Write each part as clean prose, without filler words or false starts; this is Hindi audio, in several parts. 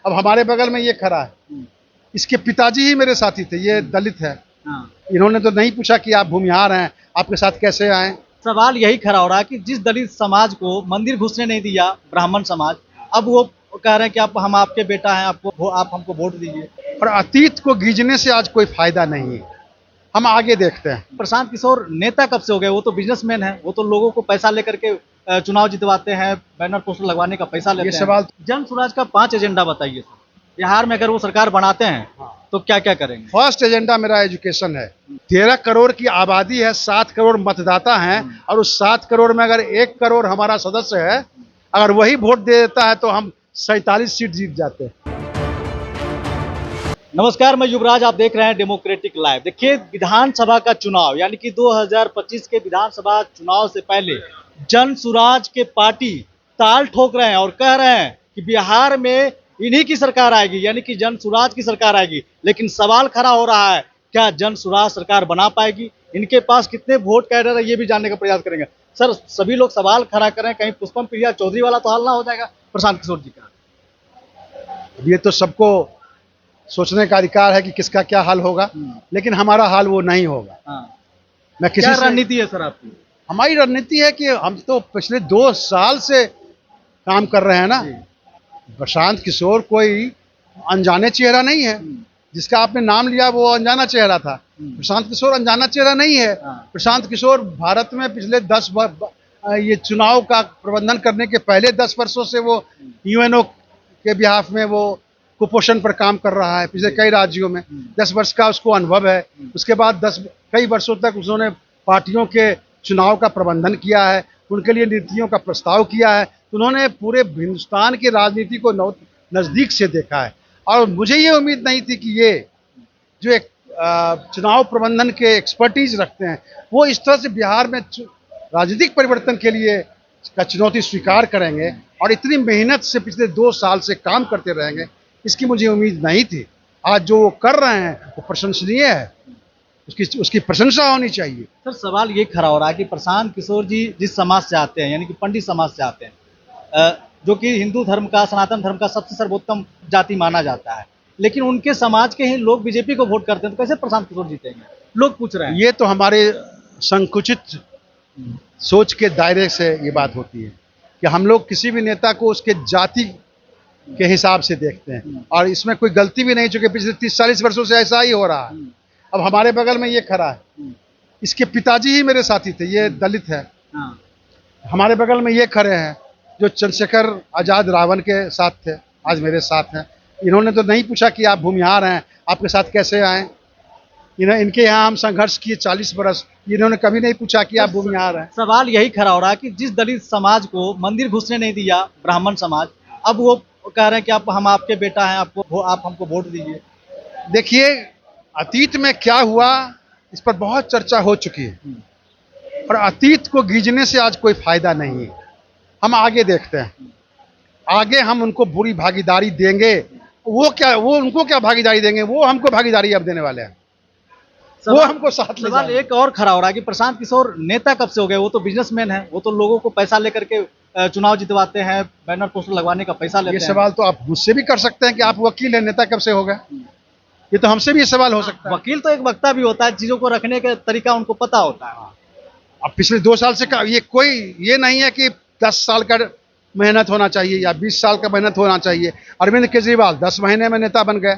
अब हमारे बगल में ये खड़ा है, इसके पिताजी ही मेरे साथी थे, ये दलित है। हाँ। इन्होंने तो नहीं पूछा कि आप भूमिहार हैं, आपके साथ कैसे आए। सवाल यही खड़ा हो रहा है कि जिस दलित समाज को मंदिर घुसने नहीं दिया ब्राह्मण समाज, अब वो कह रहे हैं कि हम आपके बेटा हैं, आप हमको वोट दीजिए। और अतीत को गीजने से आज कोई फायदा नहीं है, हम आगे देखते हैं। प्रशांत किशोर नेता कब से हो गए? वो तो बिजनेसमैन है, वो तो लोगों को पैसा लेकर के चुनाव जितवाते हैं, बैनर पोस्टर लगवाने का पैसा लेते ये हैं। सवाल जन स्वराज का 5 एजेंडा बताइए सर। बिहार में अगर वो सरकार बनाते हैं तो क्या क्या करेंगे? फर्स्ट एजेंडा मेरा एजुकेशन है। 13 करोड़ की आबादी है, 7 करोड़ मतदाता हैं, और उस 7 करोड़ में अगर 1 करोड़ हमारा सदस्य है, अगर वही वोट दे देता है तो हम 47 सीट जीत जाते हैं। नमस्कार, मैं युवराज, आप देख रहे हैं डेमोक्रेटिक लाइव। देखिए, विधानसभा का चुनाव यानी कि 2025 के विधानसभा चुनाव से पहले जन सुराज के पार्टी ताल ठोक रहे हैं और कह रहे हैं कि बिहार में इन्हीं की सरकार आएगी, यानी कि जन सुराज की सरकार आएगी। लेकिन सवाल खड़ा हो रहा है, क्या जन सुराज सरकार बना पाएगी? इनके पास कितने वोट कैडर है, ये भी जानने का प्रयास करेंगे। सर, सभी लोग सवाल खड़ा करें, कहीं पुष्पम प्रिया चौधरी वाला तो हल ना हो जाएगा प्रशांत किशोर जी का? ये तो सबको सोचने का अधिकार है कि किसका क्या हाल होगा, लेकिन हमारा हाल वो नहीं होगा। हाँ। मैं किसी क्या से रणनीति है सर आपकी? हमारी रणनीति है कि हम तो पिछले 2 साल से काम कर रहे हैं ना। प्रशांत किशोर कोई अनजाने चेहरा नहीं है, जिसका आपने नाम लिया वो अनजाना चेहरा था। प्रशांत किशोर अनजाना चेहरा नहीं है। प्रशांत किशोर भारत में पिछले 10 ये चुनाव का प्रबंधन करने के पहले 10 वर्षों से वो यूएनओ के बिहाफ में वो कुपोषण पर काम कर रहा है पिछले कई राज्यों में। 10 वर्ष का उसको अनुभव है। उसके बाद कई वर्षों तक उन्होंने पार्टियों के चुनाव का प्रबंधन किया है, उनके लिए नीतियों का प्रस्ताव किया है। उन्होंने पूरे हिंदुस्तान की राजनीति को नज़दीक से देखा है, और मुझे ये उम्मीद नहीं थी कि ये जो एक चुनाव प्रबंधन के एक्सपर्टीज रखते हैं, वो इस तरह से बिहार में राजनीतिक परिवर्तन के लिए का चुनौती स्वीकार करेंगे और इतनी मेहनत से पिछले 2 साल से काम करते रहेंगे, इसकी मुझे उम्मीद नहीं थी। आज जो वो कर रहे हैं वो प्रशंसनीय है, उसकी प्रशंसा होनी चाहिए। सर, सवाल ये खड़ा हो रहा है कि प्रशांत किशोर जी जिस समाज से आते हैं, यानी कि पंडित समाज से आते हैं, जो कि हिंदू धर्म का, सनातन धर्म का सबसे सर्वोत्तम जाति माना जाता है, लेकिन उनके समाज के ही लोग बीजेपी को वोट करते हैं, तो कैसे प्रशांत किशोर जीतेंगे? लोग पूछ रहे हैं। ये तो हमारे संकुचित सोच के दायरे से ये बात होती है कि हम लोग किसी भी नेता को उसके जाति के हिसाब से देखते हैं, और इसमें कोई गलती भी नहीं, चूंकि पिछले 30-40 वर्षों से ऐसा ही हो रहा है। अब हमारे बगल में ये खड़ा है, इसके पिताजी ही मेरे साथी थे, ये दलित है। हाँ। हमारे बगल में ये खड़े हैं जो चंद्रशेखर आजाद रावण के साथ थे, आज मेरे साथ हैं। इन्होंने तो नहीं पूछा कि आप भूमिहार हैं, आपके साथ कैसे आए। इनके यहाँ हम संघर्ष किए 40 बरस, इन्होंने कभी नहीं पूछा कि आप भूमिहार हैं। सवाल यही खड़ा हो रहा है कि जिस दलित समाज को मंदिर घुसने नहीं दिया ब्राह्मण समाज, अब वो कह रहे हैं कि हम आपके बेटा हैं, आप हमको वोट दीजिए। देखिए, अतीत में क्या हुआ इस पर बहुत चर्चा हो चुकी है, और अतीत को गीजने से आज कोई फायदा नहीं है, हम आगे देखते हैं। आगे हम उनको बुरी भागीदारी देंगे, वो उनको क्या भागीदारी देंगे, वो हमको भागीदारी अब देने वाले हैं, वो हमको साथ ले सवाल जाएंगे। एक और खड़ा हो रहा है कि प्रशांत किशोर नेता कब से हो गए? वो तो बिजनेसमैन है, वो तो लोगों को पैसा लेकर के चुनाव जितवाते हैं, बैनर पोस्टर लगवाने का पैसा लेते ये हैं। सवाल तो आप मुझसे भी कर सकते हैं कि आप वकील हैं, नेता कब से हो गए। ये तो हमसे भी ये सवाल हो सकता है। वकील तो एक वक्ता भी होता है, चीजों को रखने का तरीका उनको पता होता है। अब पिछले 2 साल से ये नहीं है कि 10 साल का मेहनत होना चाहिए या 20 साल का मेहनत होना चाहिए। अरविंद केजरीवाल 10 महीने में नेता बन गए।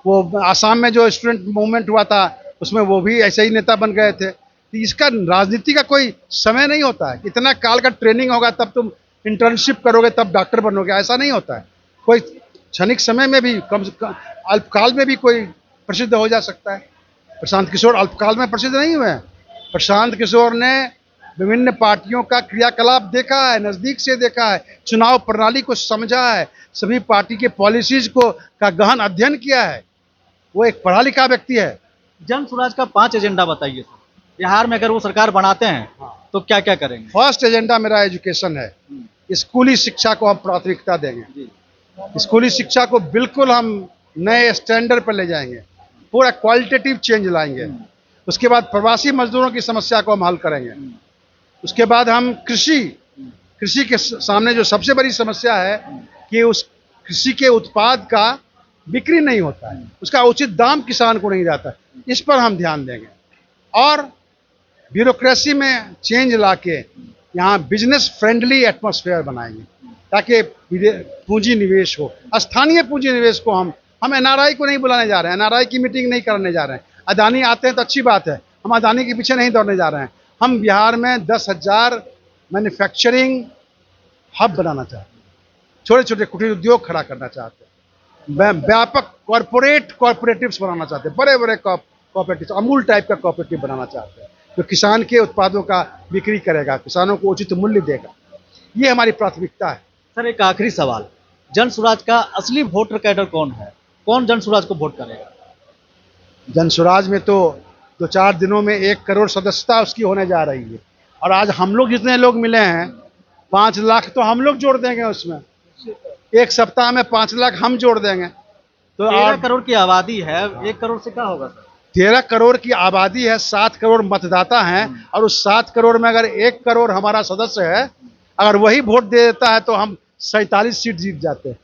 वो आसाम में जो स्टूडेंट मूवमेंट हुआ था, उसमें वो भी ऐसे ही नेता बन गए थे। तो इसका राजनीति का कोई समय नहीं होता है। इतना काल का ट्रेनिंग होगा तब तुम इंटर्नशिप करोगे तब डॉक्टर बनोगे, ऐसा नहीं होता है। कोई क्षणिक समय में भी, अल्पकाल में भी कोई प्रसिद्ध हो जा सकता है। प्रशांत किशोर अल्पकाल में प्रसिद्ध नहीं हुए हैं। प्रशांत किशोर ने विभिन्न पार्टियों का क्रियाकलाप देखा है, नज़दीक से देखा है, चुनाव प्रणाली को समझा है, सभी पार्टी के पॉलिसीज का गहन अध्ययन किया है। वो एक पढ़ा लिखा व्यक्ति है। जन स्वराज का 5 एजेंडा बताइए सर। बिहार में अगर वो सरकार बनाते हैं तो क्या क्या करेंगे? फर्स्ट एजेंडा मेरा एजुकेशन है। स्कूली शिक्षा को हम प्राथमिकता देंगे। स्कूली शिक्षा को बिल्कुल हम नए स्टैंडर्ड पर ले जाएंगे, पूरा क्वालिटेटिव चेंज लाएंगे। उसके बाद प्रवासी मजदूरों की समस्या को हम हल करेंगे। उसके बाद हम कृषि के सामने जो सबसे बड़ी समस्या है कि उस कृषि के उत्पाद का बिक्री नहीं होता है, उसका उचित दाम किसान को नहीं जाता है। इस पर हम ध्यान देंगे और ब्यूरोक्रेसी में चेंज लाके यहाँ बिजनेस फ्रेंडली एटमॉस्फेयर बनाएंगे ताकि पूंजी निवेश हो, स्थानीय पूंजी निवेश को हम एनआरआई को नहीं बुलाने जा रहे हैं, एनआरआई की मीटिंग नहीं करने जा रहे हैं। अदानी आते हैं तो अच्छी बात है, हम अदानी के पीछे नहीं दौड़ने जा रहे हैं। हम बिहार में 10,000 मैन्युफैक्चरिंग हब बनाना चाहते हैं, छोटे छोटे कुटीर उद्योग खड़ा करना चाहते हैं, व्यापक कॉरपोरेटिव्स बनाना चाहते हैं, बड़े बड़े कॉपरेटिव, अमूल टाइप का कॉपरेटिव बनाना चाहते हैं जो किसान के उत्पादों का बिक्री करेगा, किसानों को उचित मूल्य देगा। ये हमारी प्राथमिकता है। सर एक आखिरी सवाल, जन स्वराज का असली वोटर कैडर कौन है? कौन जन स्वराज को वोट करेगा? जन स्वराज में तो 2-4 दिनों में 1 करोड़ सदस्यता उसकी होने जा रही है और आज हम लोग जितने लोग मिले हैं 5 लाख तो हम लोग जोड़ देंगे उसमें, एक सप्ताह में 5 लाख हम जोड़ देंगे तो 13 करोड़ की आबादी है, 1 करोड़ से क्या होगा सर? 13 करोड़ की आबादी है, 7 करोड़ मतदाता हैं और उस 7 करोड़ में अगर 1 करोड़ हमारा सदस्य है, अगर वही वोट दे देता है तो हम 47 सीट जीत जाते हैं।